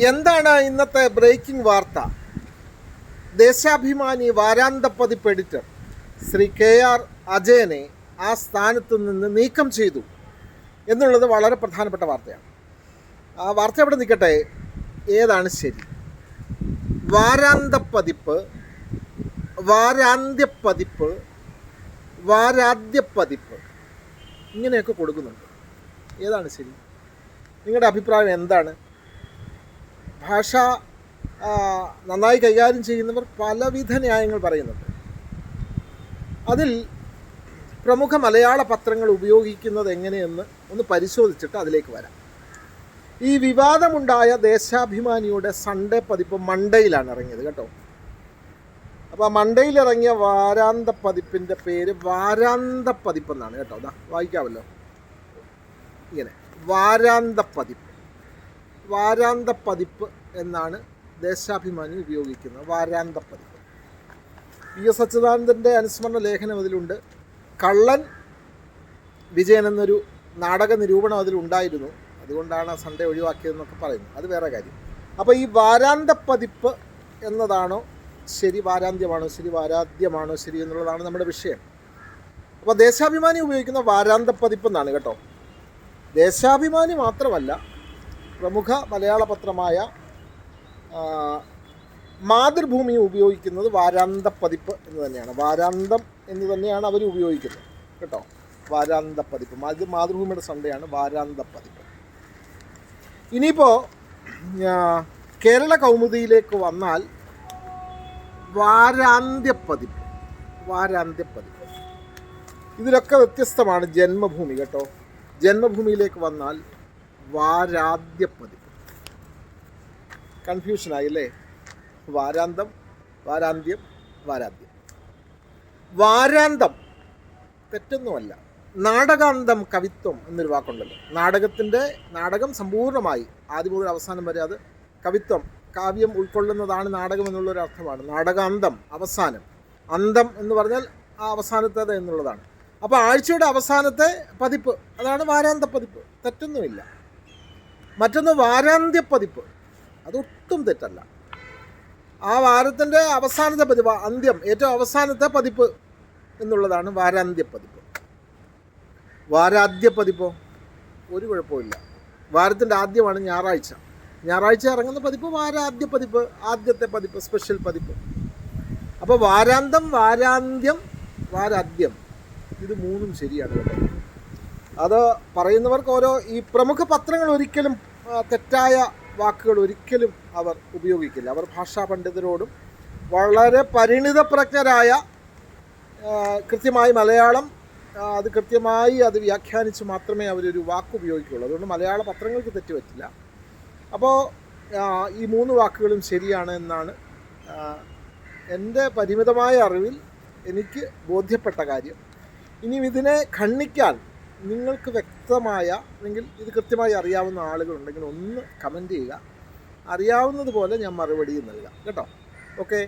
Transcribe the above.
എന്താണ് ഇന്നത്തെ ബ്രേക്കിംഗ് വാർത്ത? ദേശാഭിമാനി വാരാന്ത പതിപ്പ് എഡിറ്റർ ശ്രീ KR അജയനെ ആ സ്ഥാനത്ത് നിന്ന് നീക്കം ചെയ്തു എന്നുള്ളത് വളരെ പ്രധാനപ്പെട്ട വാർത്തയാണ്. ആ വാർത്ത എവിടെ നിൽക്കട്ടെ, ഏതാണ് ശരി? വാരാന്ത പതിപ്പ്, വാരാന്ത്യ പതിപ്പ്, വാരാദ്യ പതിപ്പ് ഇങ്ങനെയൊക്കെ കൊടുക്കുന്നുണ്ട്. ഏതാണ് ശരി? നിങ്ങളുടെ അഭിപ്രായം എന്താണ്? ഭാഷ നന്നായി കൈകാര്യം ചെയ്യുന്നവർ പലവിധ ന്യായങ്ങൾ പറയുന്നുണ്ട്. അതിൽ പ്രമുഖ മലയാള പത്രങ്ങൾ ഉപയോഗിക്കുന്നത് എങ്ങനെയെന്ന് ഒന്ന് പരിശോധിച്ചിട്ട് അതിലേക്ക് വരാം. ഈ വിവാദമുണ്ടായ ദേശാഭിമാനിയുടെ സൺഡേ പതിപ്പ് മൺഡേയിലാണ് ഇറങ്ങിയത് കേട്ടോ. അപ്പോൾ മൺഡേയിൽ ഇറങ്ങിയ വാരാന്ത പതിപ്പിൻ്റെ പേര് വാരാന്ത പതിപ്പ് എന്നാണ് കേട്ടോ. അതാ വായിക്കാമല്ലോ, ഇങ്ങനെ വാരാന്ത പതിപ്പ്. വാരാന്ത പതിപ്പ് എന്നാണ് ദേശാഭിമാനി ഉപയോഗിക്കുന്നത്, വാരാന്ത പതിപ്പ്. PS അച്യുതാനന്ദൻ്റെ അനുസ്മരണ ലേഖനം അതിലുണ്ട്. കള്ളൻ വിജയൻ എന്നൊരു നാടക നിരൂപണം അതിലുണ്ടായിരുന്നു, അതുകൊണ്ടാണ് സൺഡേ ഒഴിവാക്കിയതെന്നൊക്കെ പറയുന്നു. അത് വേറെ കാര്യം. അപ്പോൾ ഈ വാരാന്ത പതിപ്പ് എന്നതാണോ ശരി, വാരാന്ത്യമാണോ ശരി, വാരാദ്യമാണോ ശരി എന്നുള്ളതാണ് നമ്മുടെ വിഷയം. അപ്പോൾ ദേശാഭിമാനി ഉപയോഗിക്കുന്ന വാരാന്ത പതിപ്പ് എന്നാണ് കേട്ടോ. ദേശാഭിമാനി മാത്രമല്ല, പ്രമുഖ മലയാള പത്രമായ മാതൃഭൂമി ഉപയോഗിക്കുന്നത് വാരാന്ത പതിപ്പ് എന്ന് തന്നെയാണ്. വാരാന്തം എന്ന് തന്നെയാണ് അവർ ഉപയോഗിക്കുന്നത് കേട്ടോ. വാരാന്ത പതിപ്പ്, മാതൃഭൂമിയുടെ സൺഡേയാണ് വാരാന്ത പതിപ്പ്. ഇനിയിപ്പോൾ കേരള കൗമുദിയിലേക്ക് വന്നാൽ വാരാന്ത്യ പതിപ്പ്, വാരാന്ത്യ പതിപ്പ് ഇതിലൊക്കെ വ്യത്യസ്തമാണ്. ജന്മഭൂമി കേട്ടോ. ജന്മഭൂമിയിലേക്ക് വന്നാൽ വാരാദ്യ പതിപ്പ്. കൺഫ്യൂഷനായി അല്ലേ? വാരാന്തം, വാരാന്ത്യം, വാരാദ്യം. വാരാന്തം തെറ്റൊന്നുമല്ല. നാടകാന്തം കവിത്വം എന്നൊരു വാക്കുണ്ടല്ലോ. നാടകം സമ്പൂർണ്ണമായി ആദ്യം മുതൽ അവസാനം വരെ അത് കവിത്വം, കാവ്യം ഉൾക്കൊള്ളുന്നതാണ് നാടകം എന്നുള്ളൊരു അർത്ഥമാണ്. നാടകാന്തം, അവസാനം. അന്തം എന്ന് പറഞ്ഞാൽ ആ അവസാനത്തേത് എന്നുള്ളതാണ്. അപ്പോൾ ആഴ്ചയുടെ അവസാനത്തെ പതിപ്പ്, അതാണ് വാരാന്ത പതിപ്പ്. തെറ്റൊന്നുമില്ല. മറ്റൊന്ന് വാരാന്ത്യ പതിപ്പ്, അതൊട്ടും തെറ്റല്ല. ആ വാരത്തിൻ്റെ അവസാനത്തെ പതിപ്പ്, അന്ത്യം, ഏറ്റവും അവസാനത്തെ പതിപ്പ് എന്നുള്ളതാണ് വാരാന്ത്യ പതിപ്പ്. വാരാദ്യ പതിപ്പോ ഒരു കുഴപ്പമില്ല. വാരത്തിൻ്റെ ആദ്യമാണ് ഞായറാഴ്ച. ഞായറാഴ്ച ഇറങ്ങുന്ന പതിപ്പ് വാരാദ്യ പതിപ്പ്, ആദ്യത്തെ പതിപ്പ്, സ്പെഷ്യൽ പതിപ്പ്. അപ്പോൾ വാരാന്തം, വാരാന്ത്യം, വാരാദ്യം ഇത് മൂന്നും ശരിയാണ് കേട്ടോ. അത് പറയുന്നവർക്ക് ഈ പ്രമുഖ പത്രങ്ങൾ ഒരിക്കലും തെറ്റായ വാക്കുകൾ ഒരിക്കലും അവർ ഉപയോഗിക്കില്ല. അവർ ഭാഷാ പണ്ഡിതരോടും വളരെ പരിണിതപ്രജ്ഞരായ, കൃത്യമായി മലയാളം അത് കൃത്യമായി അത് വ്യാഖ്യാനിച്ച് മാത്രമേ അവരൊരു വാക്ക് ഉപയോഗിക്കുകയുള്ളൂ. അതുകൊണ്ട് മലയാള പത്രങ്ങൾക്ക് തെറ്റുപറ്റില്ല. അപ്പോൾ ഈ മൂന്ന് വാക്കുകളും ശരിയാണ് എന്നാണ് എൻ്റെ പരിമിതമായ അറിവിൽ എനിക്ക് ബോധ്യപ്പെട്ട കാര്യം. ഇനിയും ഇതിനെ ഖണ്ഡിക്കാൻ നിങ്ങൾക്ക് വ്യക്തമായ, അല്ലെങ്കിൽ ഇത് കൃത്യമായി അറിയാവുന്ന ആളുകളുണ്ടെങ്കിൽ ഒന്ന് കമൻറ്റ് ചെയ്യുക. അറിയാവുന്നതുപോലെ ഞാൻ മറുപടിയും നൽകാം കേട്ടോ. ഓക്കെ.